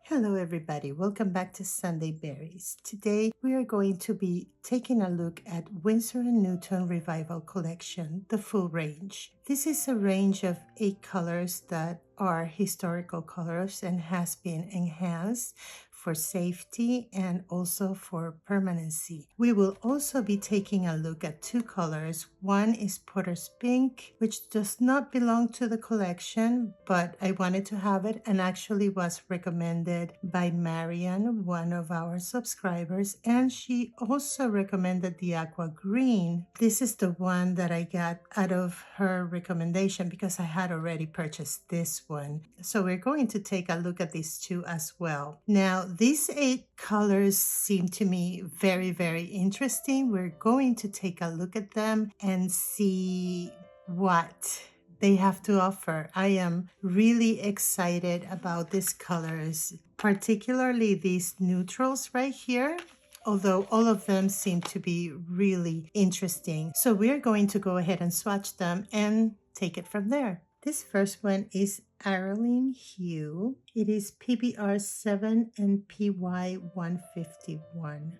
Hello everybody, welcome back to Sunday Berries. Today we are going to be taking a look at Winsor & Newton Revival Collection, the full range. This is a range of 8 colors that are historical colors and has been enhanced for safety and also for permanency. We will also be taking a look at 2 colors. One is Potter's Pink, which does not belong to the collection, but I wanted to have it and actually was recommended by Marian, one of our subscribers, and she also recommended the Aqua Green. This is the one that I got out of her recommendation because I had already purchased this one. So we're going to take a look at these two as well. Now, these 8 colors seem to me very, very interesting. We're going to take a look at them and see what they have to offer. I am really excited about these colors, particularly these neutrals right here, although all of them seem to be really interesting. So we're going to go ahead and swatch them and take it from there. This first one is Arlene Hue. It is PBR 7 and PY 151.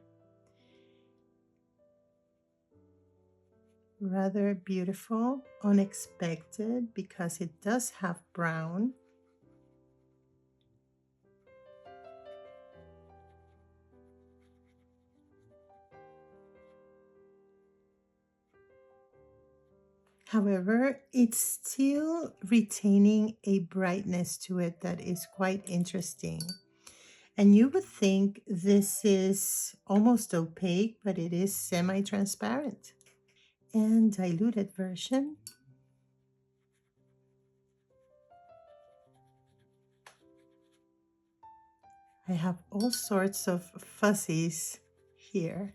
Rather beautiful, unexpected because it does have brown. However, it's still retaining a brightness to it that is quite interesting. And you would think this is almost opaque, but it is semi-transparent. And diluted version. I have all sorts of fuzzies here.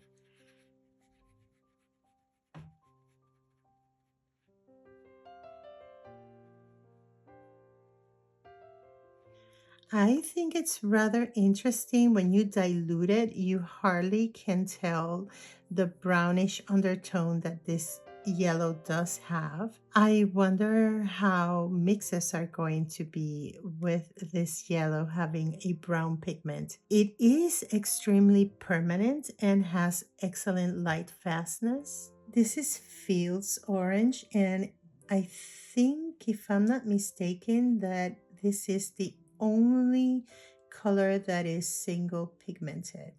I think it's rather interesting when you dilute it, you hardly can tell the brownish undertone that this yellow does have. I wonder how mixes are going to be with this yellow having a brown pigment. It is extremely permanent and has excellent light fastness. This is Fields Orange, and I think, if I'm not mistaken, that this is the only color that is single pigmented.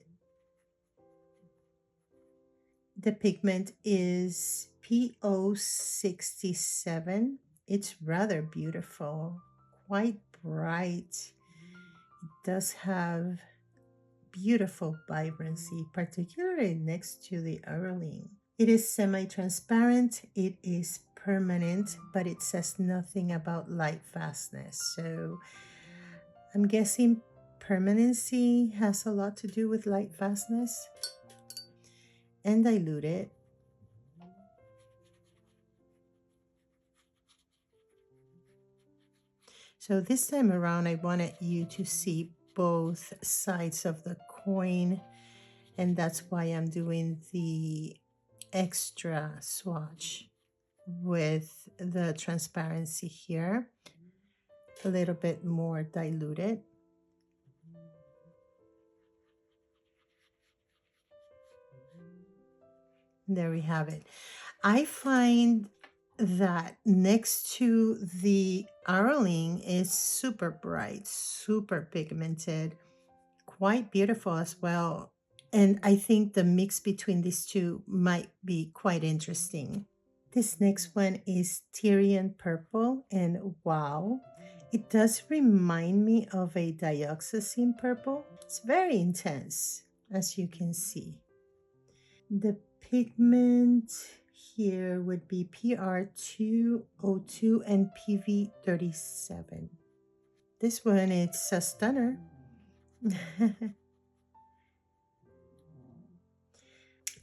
The pigment is PO67. It's rather beautiful, quite bright. It does have beautiful vibrancy, particularly next to the Erling. It is semi-transparent, it is permanent, but it says nothing about light fastness. So I'm guessing permanency has a lot to do with light fastness. And dilute it. So this time around, I wanted you to see both sides of the coin, and that's why I'm doing the extra swatch with the transparency here, a little bit more diluted. There we have it. I find that next to the Arling is super bright, super pigmented, quite beautiful as well. And I think the mix between these two might be quite interesting. This next one is Tyrian Purple, and wow, it does remind me of a dioxazine purple. It's very intense, as you can see. The pigment here would be PR202 and PV37. This one, it's a stunner.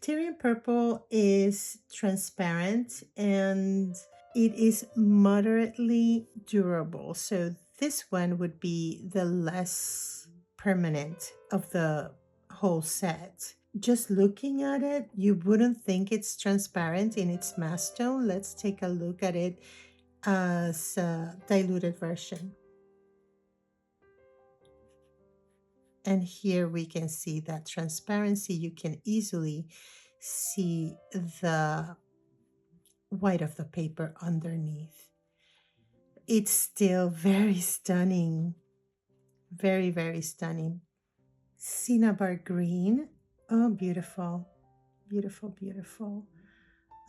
Tyrian Purple is transparent and it is moderately durable. So this one would be the less permanent of the whole set. Just looking at it, you wouldn't think it's transparent in its mass tone. Let's take a look at it as a diluted version. And here we can see that transparency. You can easily see the white of the paper underneath. It's still very stunning. Very, very stunning. Cinnabar green. Oh, beautiful. Beautiful, beautiful.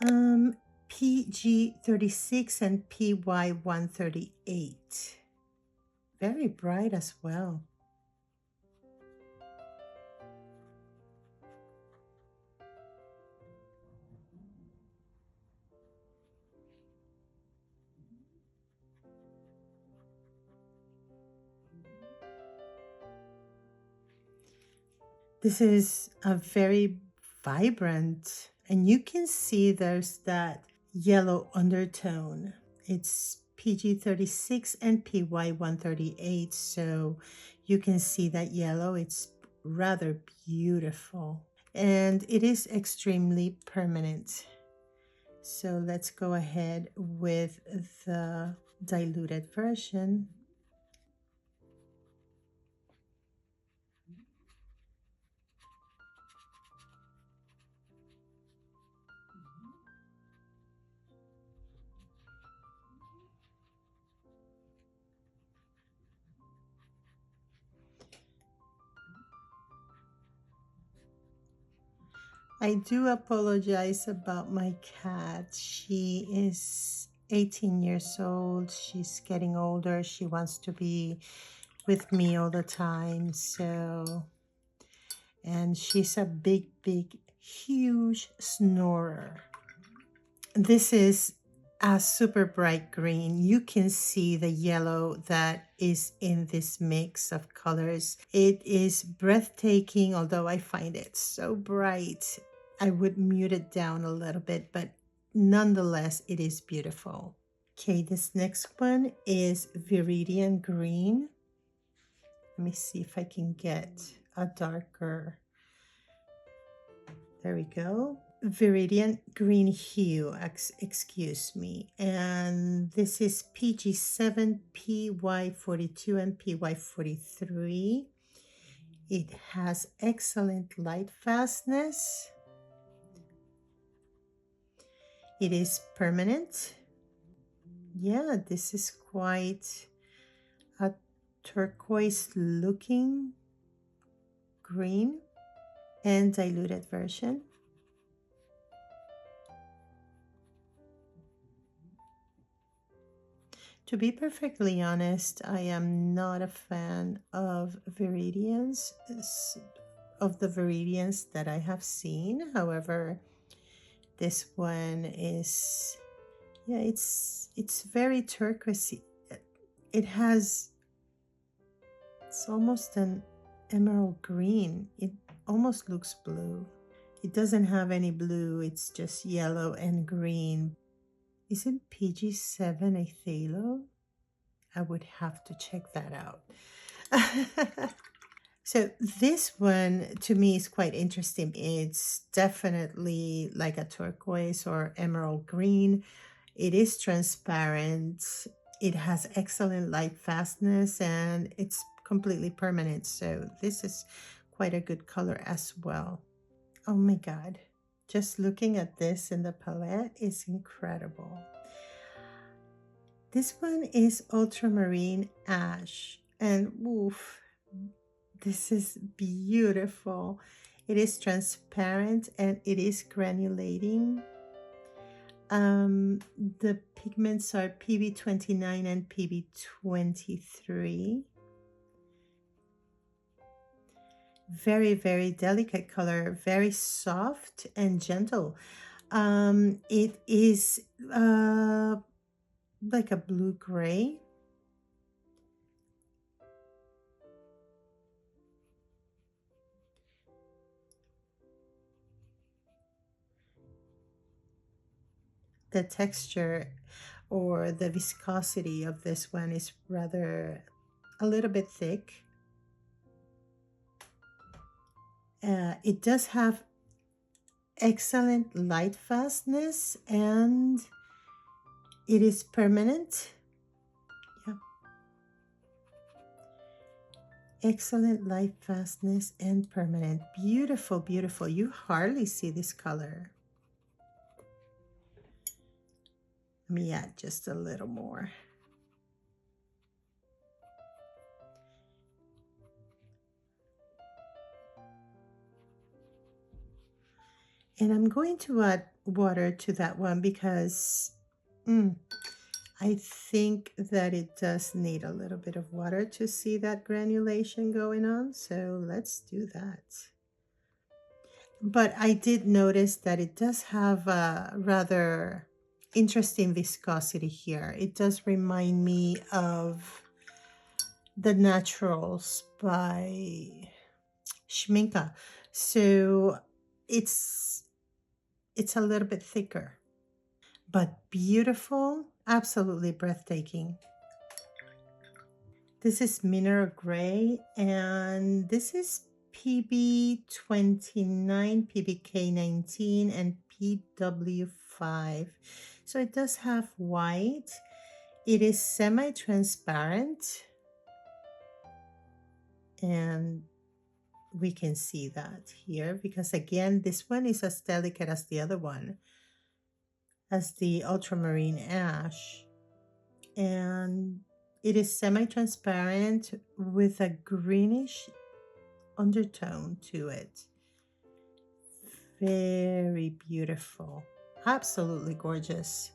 PG36 and PY138. Very bright as well. This is a very vibrant, and you can see there's that yellow undertone. It's PG36 and PY138, so you can see that yellow. It's rather beautiful, and it is extremely permanent. So let's go ahead with the diluted version. I do apologize about my cat. She is 18 years old. She's getting older. She wants to be with me all the time. And she's a big, huge snorer. This is a super bright green. You can see the yellow that is in this mix of colors. It is breathtaking, although I find it so bright. I would mute it down a little bit, but nonetheless, it is beautiful. Okay, this next one is Viridian Green. Let me see if I can get a darker. There we go. Viridian Green hue, excuse me. And this is PG7, PY42, and PY43. It has excellent light fastness. It is permanent. Yeah, this is quite a turquoise looking green. And diluted version. To be perfectly honest, I am not a fan of Viridians, of the Viridians that I have seen. However, this one is, yeah, it's very turquoisey. It's almost an emerald green. It almost looks blue. It doesn't have any blue. It's just yellow and green. Is it PG7 Athalo? I would have to check that out. So this one to me is quite interesting. It's definitely like a turquoise or emerald green. It is transparent. It has excellent light fastness, and it's completely permanent. So this is quite a good color as well. Oh my God. Just looking at this in the palette is incredible. This one is Ultramarine Ash, and oof, this is beautiful. It is transparent and it is granulating. The pigments are PB29 and PB23. Very, very delicate color, very soft and gentle. It is like a blue-gray. The texture or the viscosity of this one is rather a little bit thick. It does have excellent light fastness and it is permanent. Yeah. Excellent light fastness and permanent. Beautiful, beautiful. You hardly see this color. Let me add just a little more. And I'm going to add water to that one because I think that it does need a little bit of water to see that granulation going on. So let's do that. But I did notice that it does have a rather interesting viscosity here. It does remind me of the Naturals by Schminka. So it's a little bit thicker, but beautiful, absolutely breathtaking. This is Mineral Gray, and this is PB29, PBK19, and PW5. So it does have white. It is semi-transparent, and we can see that here because again, this one is as delicate as the other one, as the ultramarine ash. And it is semi-transparent with a greenish undertone to it. Very beautiful. Absolutely gorgeous.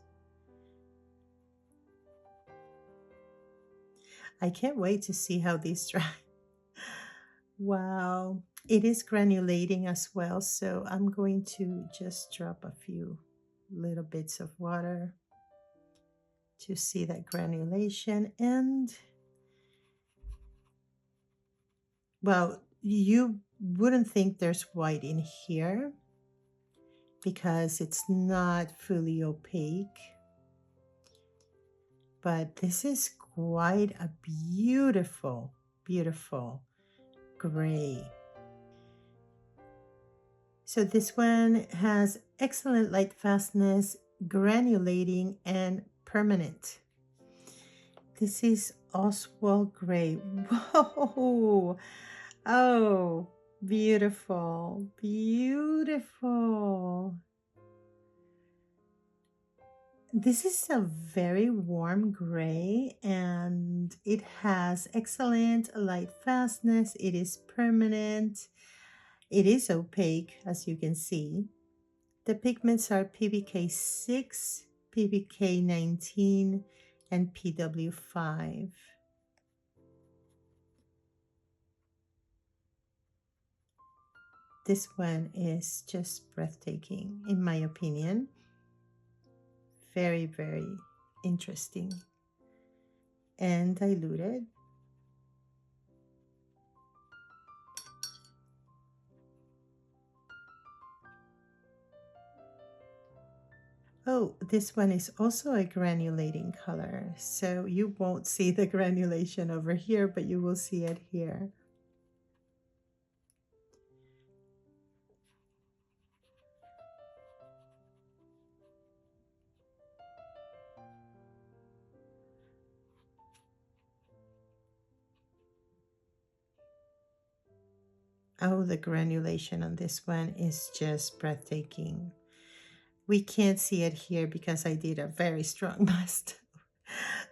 I can't wait to see how these dry. Wow. It is granulating as well, so I'm going to just drop a few little bits of water to see that granulation. And well, you wouldn't think there's white in here because it's not fully opaque, but this is quite a beautiful, beautiful gray. So this one has excellent light fastness, granulating, and permanent. This is Oswald Gray. Whoa! Oh, beautiful, beautiful. This is a very warm gray and it has excellent light fastness. It is permanent. It is opaque, as you can see. The pigments are PBK6, PBK19, and PW5. This one is just breathtaking, in my opinion. Very, very interesting and diluted. Oh, this one is also a granulating color. So you won't see the granulation over here, but you will see it here. Oh, the granulation on this one is just breathtaking. We can't see it here because I did a very strong mask,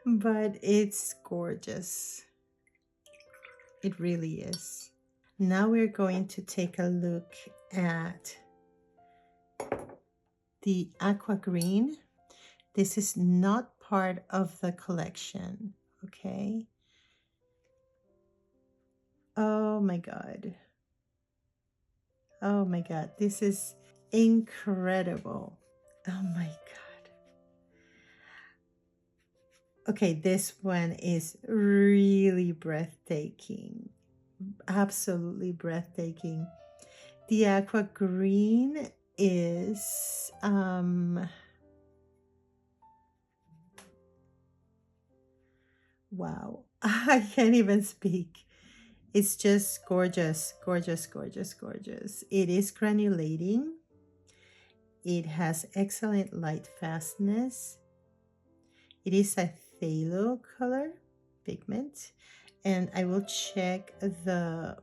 but it's gorgeous. It really is. Now we're going to take a look at the aqua green. This is not part of the collection, okay? Oh my God. Oh my God, this is incredible. Oh my God. Okay, this one is really breathtaking. Absolutely breathtaking. The aqua green is wow. I can't even speak. It's just gorgeous, gorgeous, gorgeous, gorgeous. It is granulating. It has excellent light fastness. It is a phthalo color pigment, And I will check let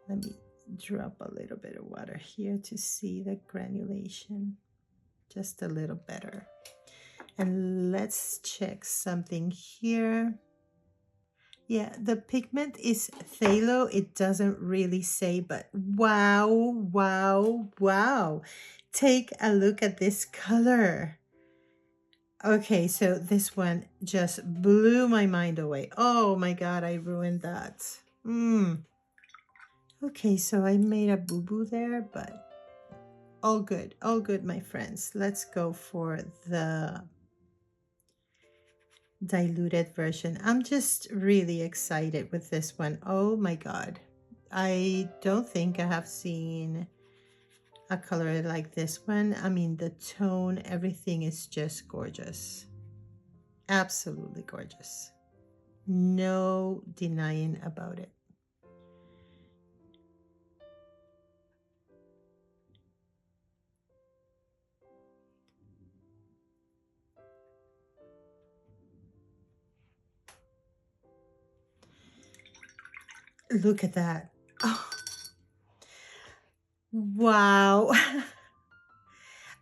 me drop a little bit of water here to see the granulation just a little better. And let's check something here. Yeah, the pigment is phthalo. It doesn't really say, but wow, wow, wow. Take a look at this color. Okay, so this one just blew my mind away. Oh my God, I ruined that. Okay, so I made a boo-boo there, but all good, my friends. Let's go for the diluted version. I'm just really excited with this one. Oh my God. I don't think I have seen a color like this one. I mean, the tone, everything is just gorgeous. Absolutely gorgeous. No denying about it. Look at that. Oh, wow.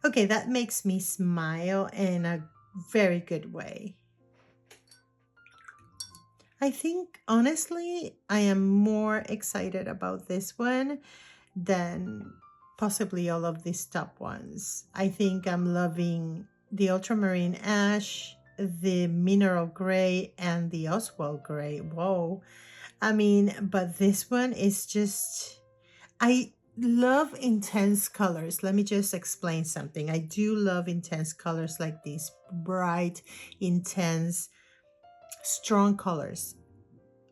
Okay, that makes me smile in a very good way. I think, honestly, I am more excited about this one than possibly all of these top ones. I think I'm loving the ultramarine ash, the mineral gray, and the Oswald gray. Whoa. I mean, but this one is just, I love intense colors. Let me just explain something. I do love intense colors like these bright, intense, strong colors.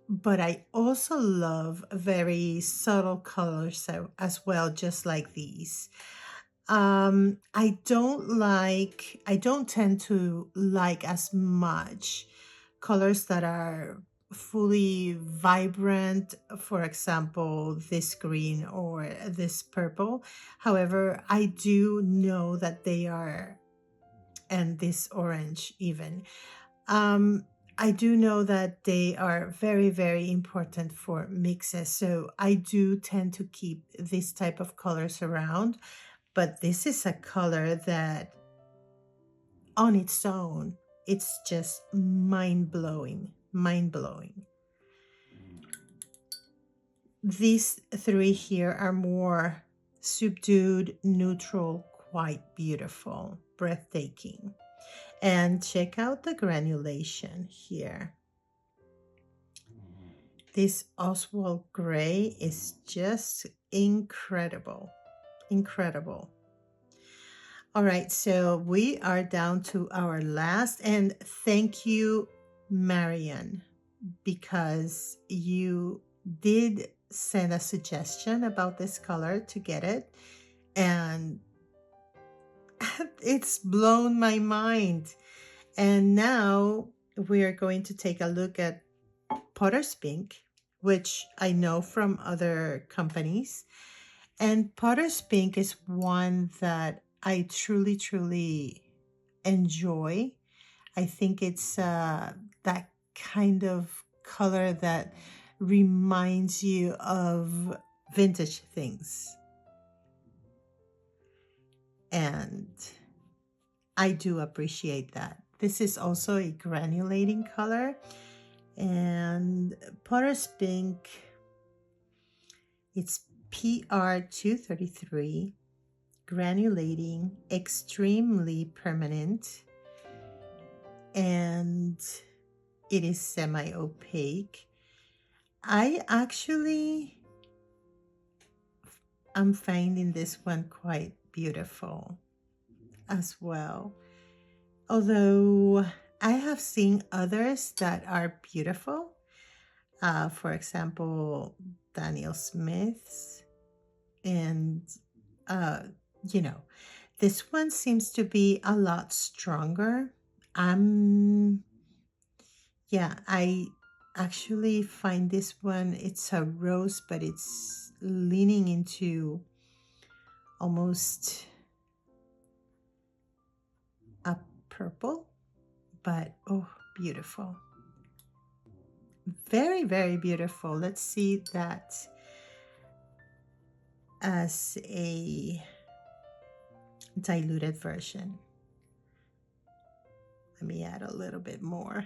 But I also love very subtle colors as well, just like these. I don't tend to like as much colors that are fully vibrant, for example, this green or this purple. However, I do know that they are, and this orange even. Um, I do know that they are very, very important for mixes. So I do tend to keep this type of colors around. But this is a color that on its own, it's just mind blowing, mind blowing. These three here are more subdued, neutral, quite beautiful, breathtaking. And check out the granulation here. This Oswald gray is just incredible, incredible. All right, so we are down to our last, and thank you, Marian, because you did send a suggestion about this color to get it, and it's blown my mind. And now we are going to take a look at Potter's Pink, which I know from other companies. And Potter's Pink is one that I truly, truly enjoy. I think it's that kind of color that reminds you of vintage things. And I do appreciate that. This is also a granulating color. And Potter's Pink, it's PR233, granulating, extremely permanent, and it is semi-opaque. I actually am finding this one quite beautiful as well. Although I have seen others that are beautiful. For example, Daniel Smith's. And, you know, this one seems to be a lot stronger. Yeah, I actually find this one, it's a rose, but it's leaning into almost a purple. but oh, beautiful. Very, very beautiful. Let's see that as a diluted version. Let me add a little bit more.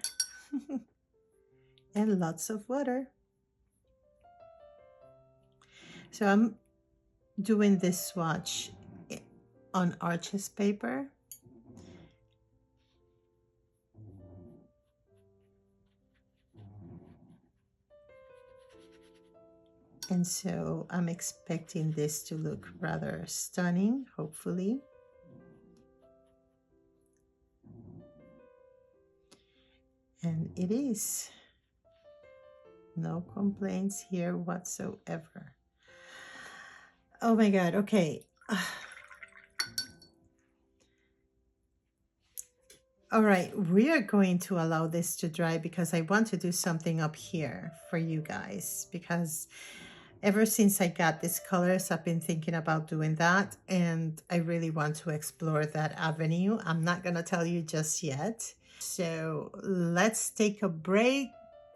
And lots of water. So I'm doing this swatch on Arches paper. And so I'm expecting this to look rather stunning, hopefully. And it is. No complaints here whatsoever. Oh my God, okay. All right, we are going to allow this to dry because I want to do something up here for you guys, because ever since I got these colors, I've been thinking about doing that, and I really want to explore that avenue. I'm not going to tell you just yet. So let's take a break,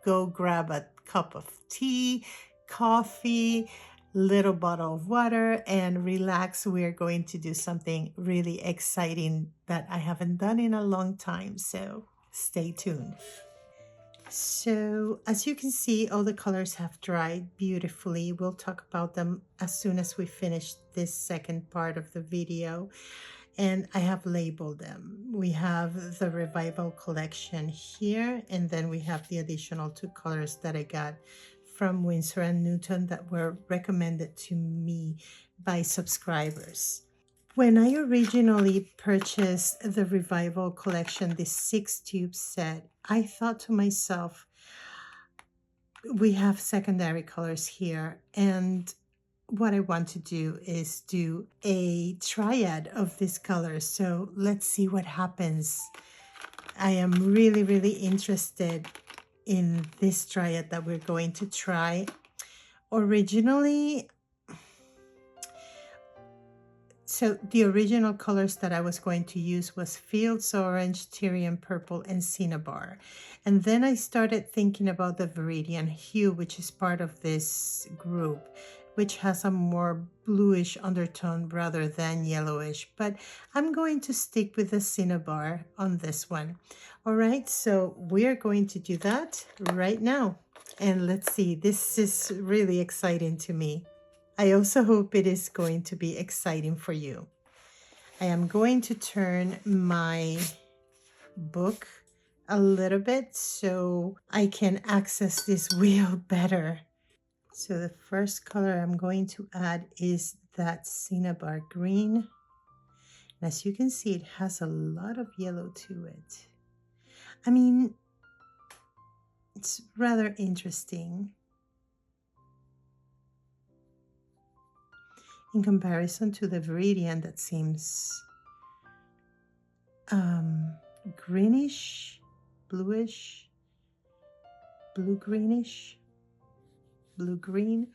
go grab a cup of tea, coffee, little bottle of water, and relax. We're going to do something really exciting that I haven't done in a long time. So stay tuned. So as you can see, all the colors have dried beautifully. We'll talk about them as soon as we finish this second part of the video. And I have labeled them. We have the Revival collection here, and then we have the additional 2 colors that I got from Winsor and Newton that were recommended to me by subscribers. When I originally purchased the Revival collection, this 6-tube set, I thought to myself, we have secondary colors here, and what I want to do is do a triad of these colors. So let's see what happens. I am really, really interested in this triad that we're going to try. Originally, so the original colors that I was going to use was Fields Orange, Tyrian Purple, and Cinnabar. And then I started thinking about the Viridian Hue, which is part of this group, which has a more bluish undertone rather than yellowish. But I'm going to stick with the Cinnabar on this one. All right, so we're going to do that right now. And let's see, this is really exciting to me. I also hope it is going to be exciting for you. I am going to turn my book a little bit so I can access this wheel better. So the first color I'm going to add is that Cinnabar green. And as you can see, it has a lot of yellow to it. I mean, it's rather interesting in comparison to the Viridian that seems greenish, bluish, blue-greenish, blue-green.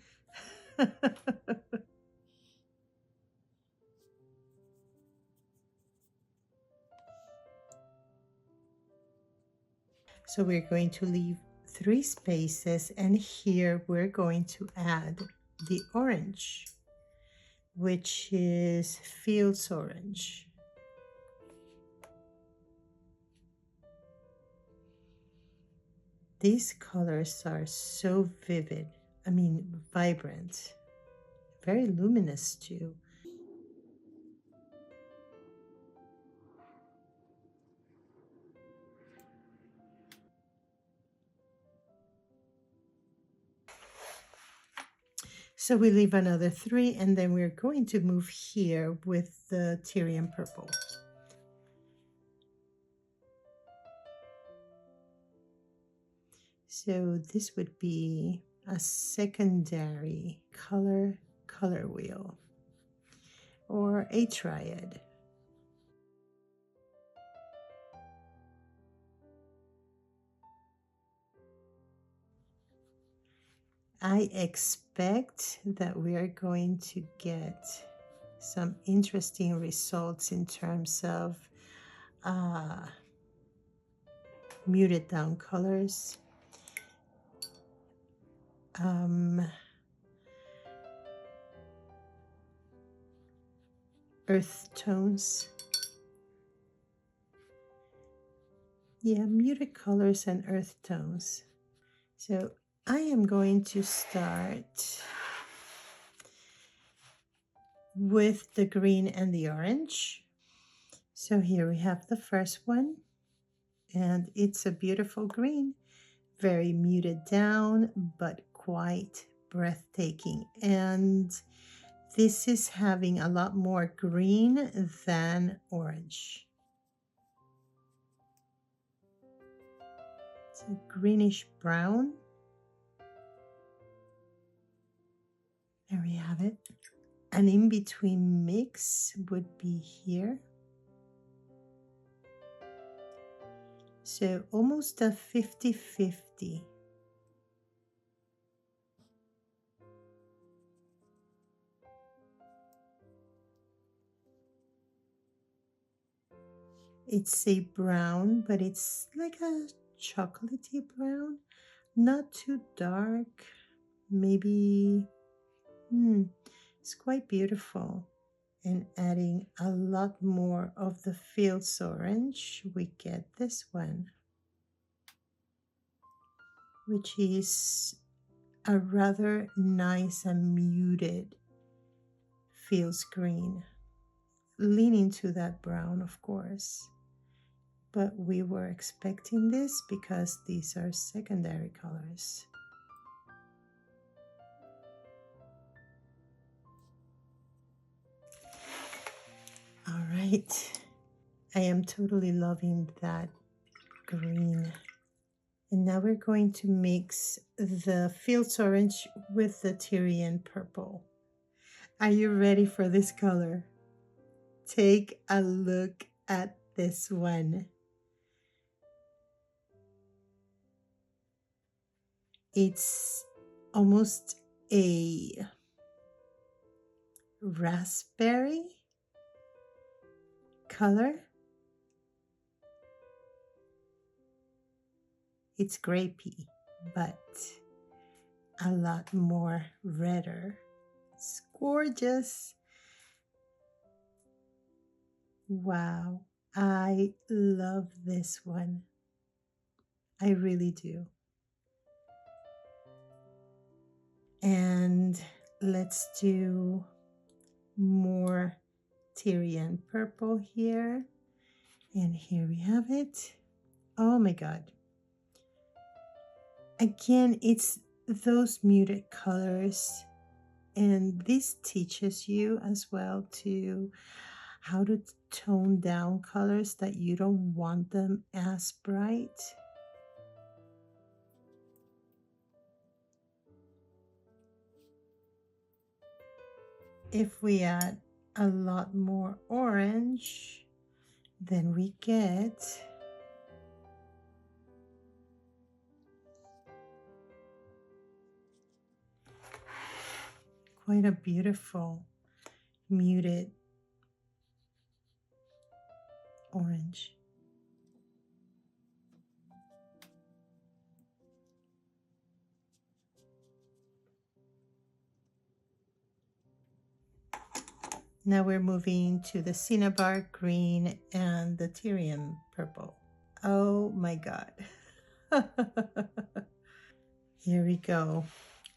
So we're going to leave 3 spaces, and here we're going to add the orange, which is Fields Orange. These colors are so vivid, I mean vibrant, very luminous too. So we leave another 3, and then we're going to move here with the Tyrian Purple. So this would be a secondary color wheel or a triad. I expect that we are going to get some interesting results in terms of muted down colors. Earth tones. Yeah, muted colors and earth tones. So I am going to start with the green and the orange. So here we have the first one, and it's a beautiful green, very muted down, but quite breathtaking. And this is having a lot more green than orange. It's a greenish brown. There we have it. An in-between mix would be here. So almost a 50-50. It's a brown, but it's like a chocolatey brown, not too dark. Maybe, it's quite beautiful. And adding a lot more of the Fields orange, we get this one, which is a rather nice and muted Fields green, leaning to that brown, of course. But we were expecting this because these are secondary colors. All right, I am totally loving that green. And now we're going to mix the Fields orange with the Tyrian purple. Are you ready for this color? Take a look at this one. It's almost a raspberry color. It's grapey, but a lot more redder. It's gorgeous. Wow, I love this one. I really do. And let's do more Tyrian purple here. And here we have it. Oh my God. Again, it's those muted colors. And this teaches you as well to how to tone down colors that you don't want them as bright. If we add a lot more orange, then we get quite a beautiful muted orange. Now we're moving to the cinnabar green and the Tyrian purple. Oh my God. Here we go.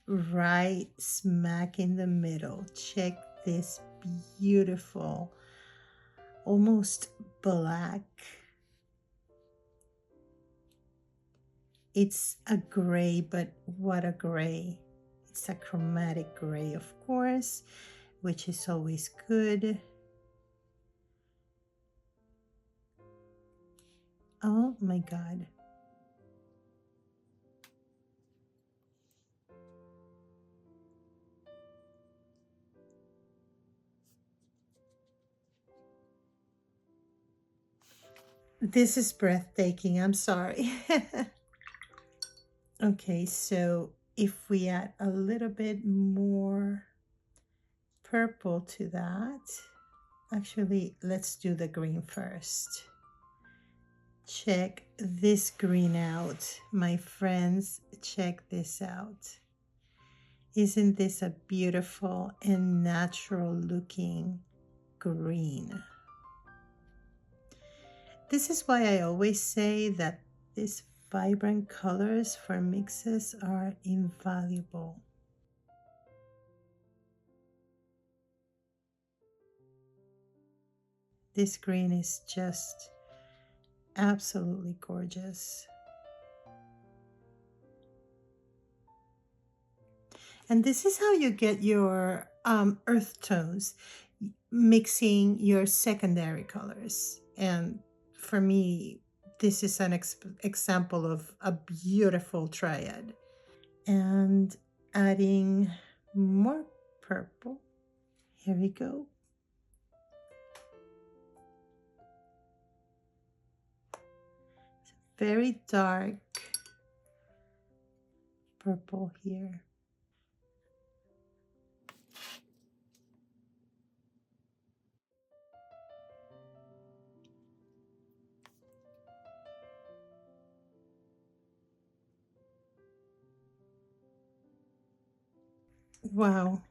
Right smack in the middle. Check this beautiful, almost black. It's a gray, but what a gray. It's a chromatic gray, of course, which is always good. Oh my God. This is breathtaking. I'm sorry. Okay, so if we add a little bit more purple to that, actually, let's do the green first. Check this green out. My friends, check this out. Isn't this a beautiful and natural looking green? This is why I always say that these vibrant colors for mixes are invaluable. This green is just absolutely gorgeous. And this is how you get your earth tones, mixing your secondary colors. And for me, this is an example of a beautiful triad. And adding more purple. Here we go. Very dark purple here. Wow.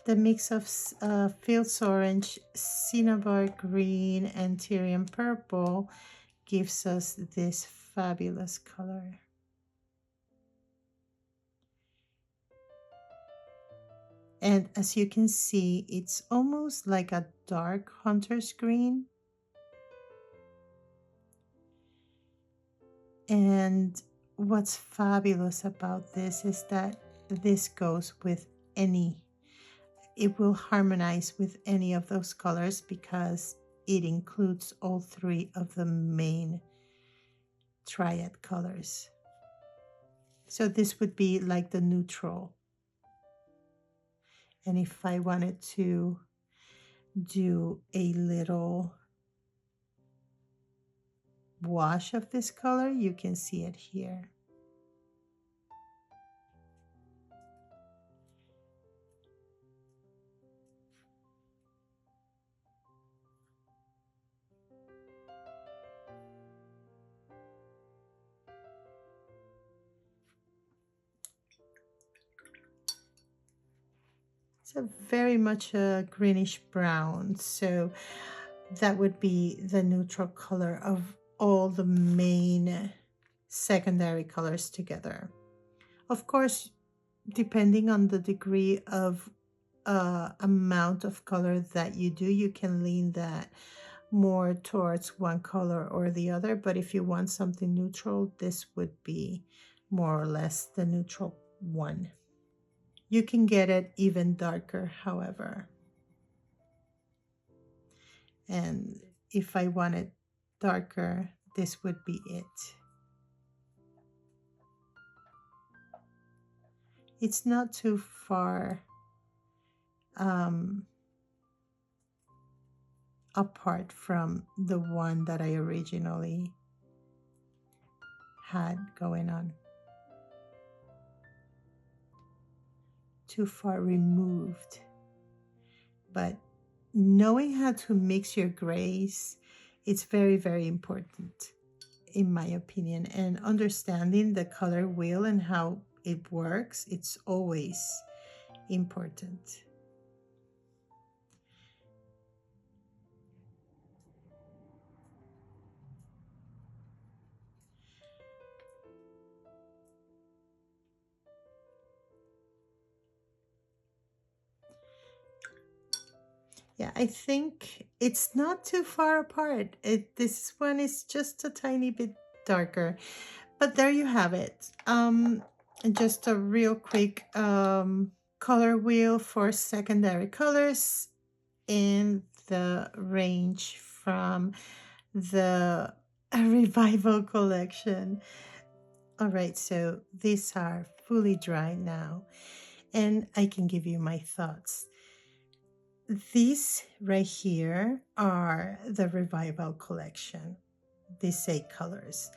The mix of Fields Orange, Cinnabar Green, and Tyrian Purple gives us this fabulous color. And as you can see, it's almost like a dark hunter's green. And what's fabulous about this is that this goes with it will harmonize with any of those colors because it includes all three of the main triad colors. So this would be like the neutral. And if I wanted to do a little wash of this color, you can see it here. It's a very much a greenish brown, so that would be the neutral color of all the main secondary colors together. Of course, depending on the degree of amount of color that you do, you can lean that more towards one color or the other. But if you want something neutral, this would be more or less the neutral one. You can get it even darker, however. And if I want it darker, this would be it. It's not too far apart from the one that I originally had going on. Too far removed. But knowing how to mix your grays, it's very, very important in my opinion. And understanding the color wheel and how it works, it's always important. Yeah, I think it's not too far apart. This one is just a tiny bit darker, but there you have it. Just a real quick color wheel for secondary colors in the range from the Revival collection. All right, so these are fully dry now, and I can give you my thoughts. These right here are the Revival collection, these 8 colors.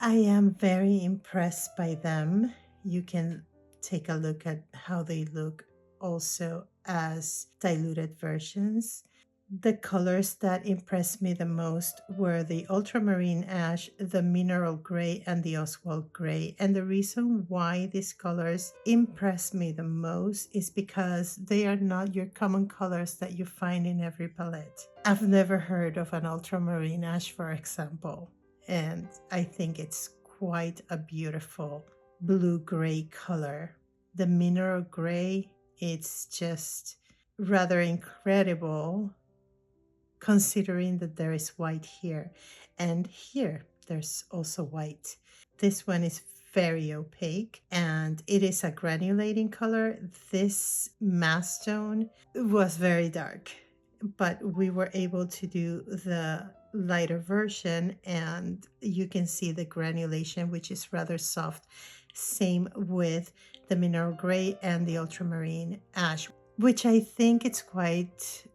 I am very impressed by them. You can take a look at how they look also as diluted versions. The colors that impressed me the most were the ultramarine ash, the mineral gray, and the Oswald gray. And the reason why these colors impress me the most is because they are not your common colors that you find in every palette. I've never heard of an ultramarine ash, for example, and I think it's quite a beautiful blue-gray color. The mineral gray, it's just rather incredible considering that there is white here, and here there's also white. This one is very opaque and it is a granulating color. This mass tone was very dark, but we were able to do the lighter version and you can see the granulation, which is rather soft. Same with the mineral gray and the ultramarine ash, which I think it's quite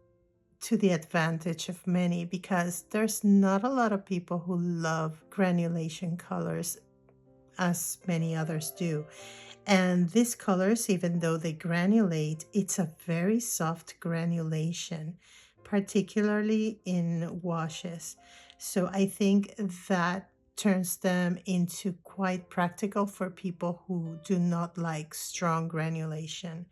to the advantage of many because there's not a lot of people who love granulation colors as many others do. And these colors, even though they granulate, it's a very soft granulation, particularly in washes. So I think that turns them into quite practical for people who do not like strong granulation.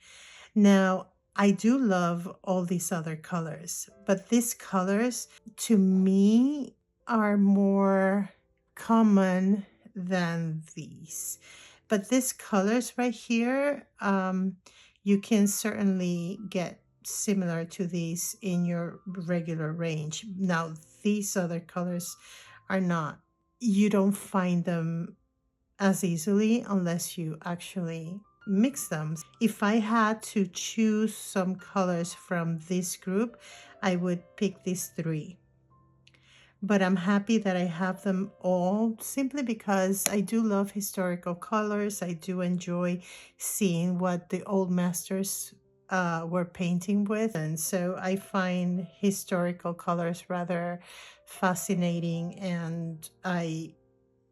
Now, I do love all these other colors, but these colors to me are more common than these. But these colors right here, you can certainly get similar to these in your regular range. Now, these other colors are not. You don't find them as easily unless you actually mix them. If I had to choose some colors from this group, I would pick these three. But I'm happy that I have them all simply because I do love historical colors. I do enjoy seeing what the old masters were painting with. And so I find historical colors rather fascinating and I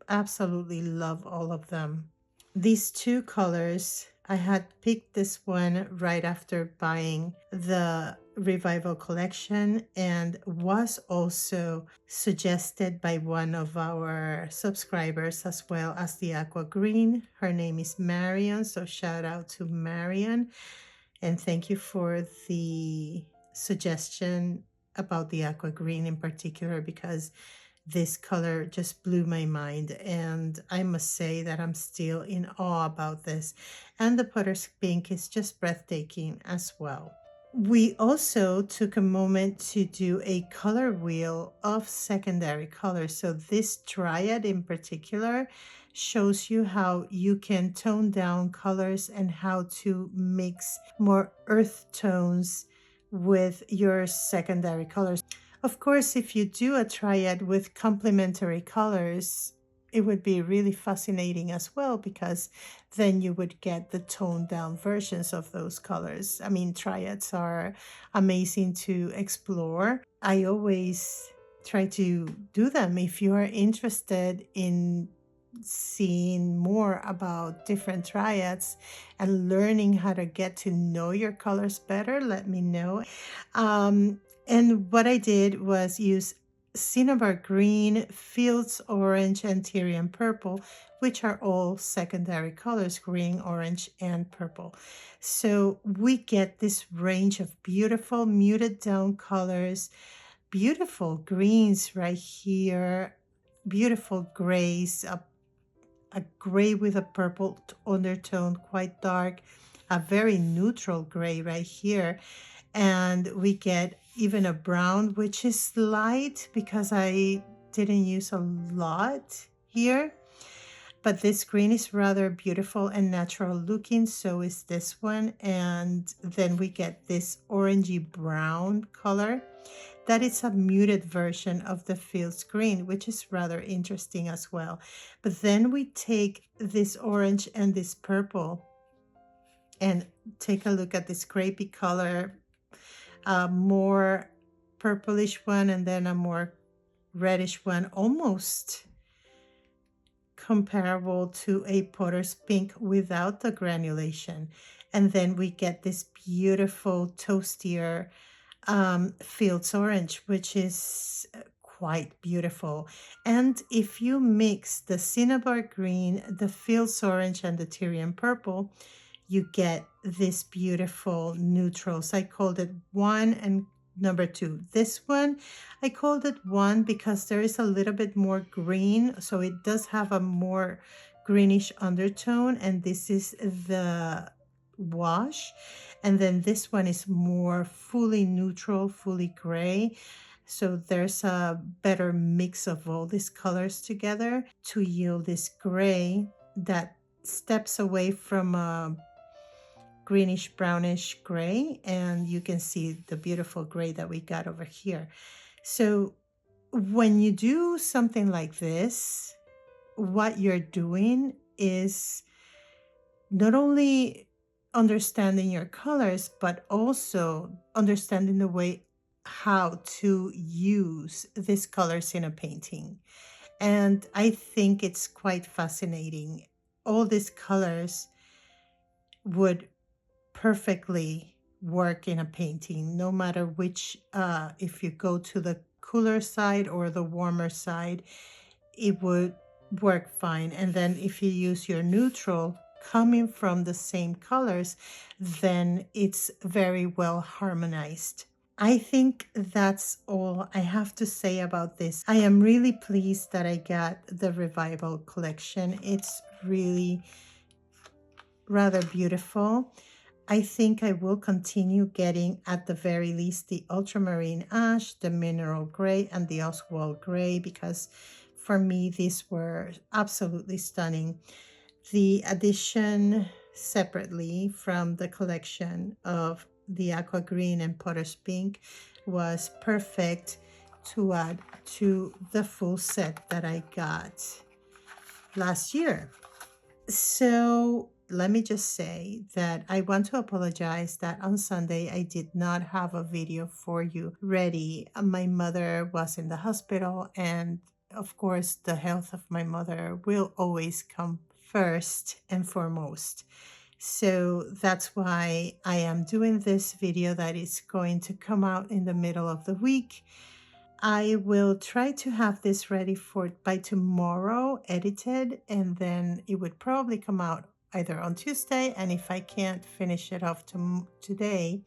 absolutely love all of them. These two colors, I had picked this one right after buying the Revival collection and was also suggested by one of our subscribers as well as the aqua green. Her name is Marion, so shout out to Marion and thank you for the suggestion about the aqua green in particular because this color just blew my mind and I must say that I'm still in awe about this. And the Potter's Pink is just breathtaking as well. We also took a moment to do a color wheel of secondary colors. So this triad in particular shows you how you can tone down colors and how to mix more earth tones with your secondary colors. Of course, if you do a triad with complementary colors, it would be really fascinating as well because then you would get the toned down versions of those colors. I mean, triads are amazing to explore. I always try to do them. If you are interested in seeing more about different triads and learning how to get to know your colors better, let me know. And what I did was use cinnabar green, fields orange, and Tyrian purple, which are all secondary colors, green, orange, and purple. So we get this range of beautiful muted down colors, beautiful greens right here, beautiful grays, a gray with a purple undertone, quite dark, a very neutral gray right here. And we get even a brown, which is light because I didn't use a lot here. But this green is rather beautiful and natural looking, so is this one. And then we get this orangey brown color. That is a muted version of the Fields green, which is rather interesting as well. But then we take this orange and this purple and take a look at this grapey color, a more purplish one and then a more reddish one, almost comparable to a Potter's Pink without the granulation. And then we get this beautiful toastier Fields Orange, which is quite beautiful. And if you mix the Cinnabar Green, the Fields Orange, and the Tyrian Purple, you get this beautiful neutrals. I called it 1 and number 2. This one, I called it 1 because there is a little bit more green, so it does have a more greenish undertone, and this is the wash. And then this one is more fully neutral, fully gray. So there's a better mix of all these colors together to yield this gray that steps away from a greenish brownish gray, and you can see the beautiful gray that we got over here. So when you do something like this, what you're doing is not only understanding your colors, but also understanding the way how to use these colors in a painting. And I think it's quite fascinating. All these colors would perfectly work in a painting, no matter which, if you go to the cooler side or the warmer side, it would work fine. And then if you use your neutral coming from the same colors, then it's very well harmonized. I think that's all I have to say about this. I am really pleased that I got the Revival collection. It's really rather beautiful. I think I will continue getting, at the very least, the ultramarine ash, the mineral gray, and the Oswald gray, because for me, these were absolutely stunning. The addition separately from the collection of the aqua green and potter's pink was perfect to add to the full set that I got last year. So let me just say that I want to apologize that on Sunday I did not have a video for you ready. My mother was in the hospital, and of course the health of my mother will always come first and foremost. So that's why I am doing this video that is going to come out in the middle of the week. I will try to have this ready for by tomorrow, edited, and then it would probably come out either on Tuesday, and if I can't finish it off today,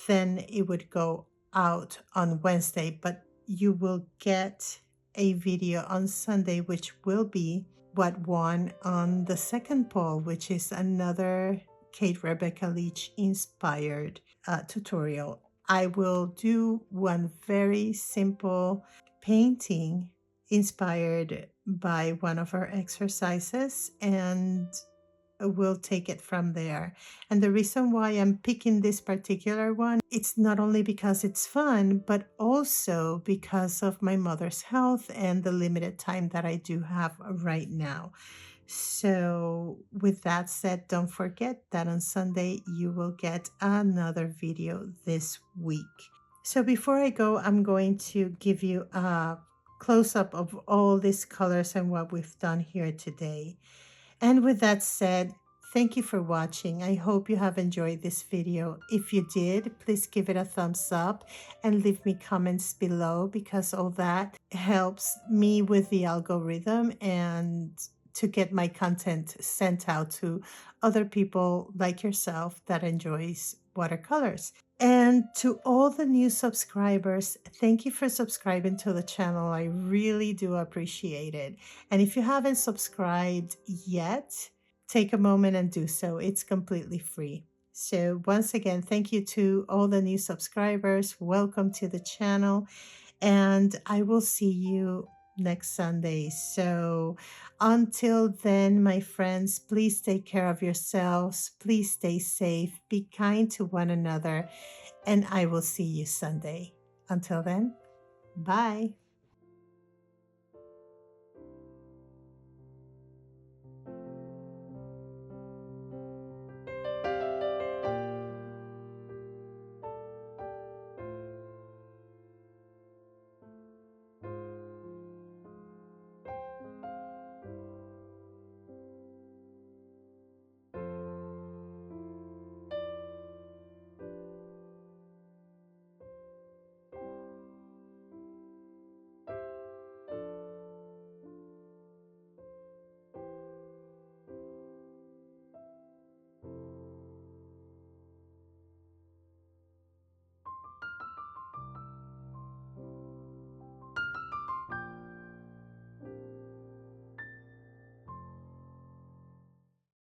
then it would go out on Wednesday. But you will get a video on Sunday, which will be what won on the second poll, which is another Kate Rebecca Leach inspired tutorial. I will do one very simple painting inspired by one of our exercises, and we'll take it from there. And the reason why I'm picking this particular one, it's not only because it's fun, but also because of my mother's health and the limited time that I do have right now. So with that said, don't forget that on Sunday you will get another video this week. So before I go, I'm going to give you a close-up of all these colors and what we've done here today. And with that said, thank you for watching. I hope you have enjoyed this video. If you did, please give it a thumbs up and leave me comments below, because all that helps me with the algorithm and to get my content sent out to other people like yourself that enjoys watercolors. And to all the new subscribers, thank you for subscribing to the channel. I really do appreciate it. And if you haven't subscribed yet, take a moment and do so. It's completely free. So once again, thank you to all the new subscribers. Welcome to the channel. And I will see you next Sunday. So until then, my friends, please take care of yourselves. Please stay safe. Be kind to one another. And I will see you Sunday. Until then, bye.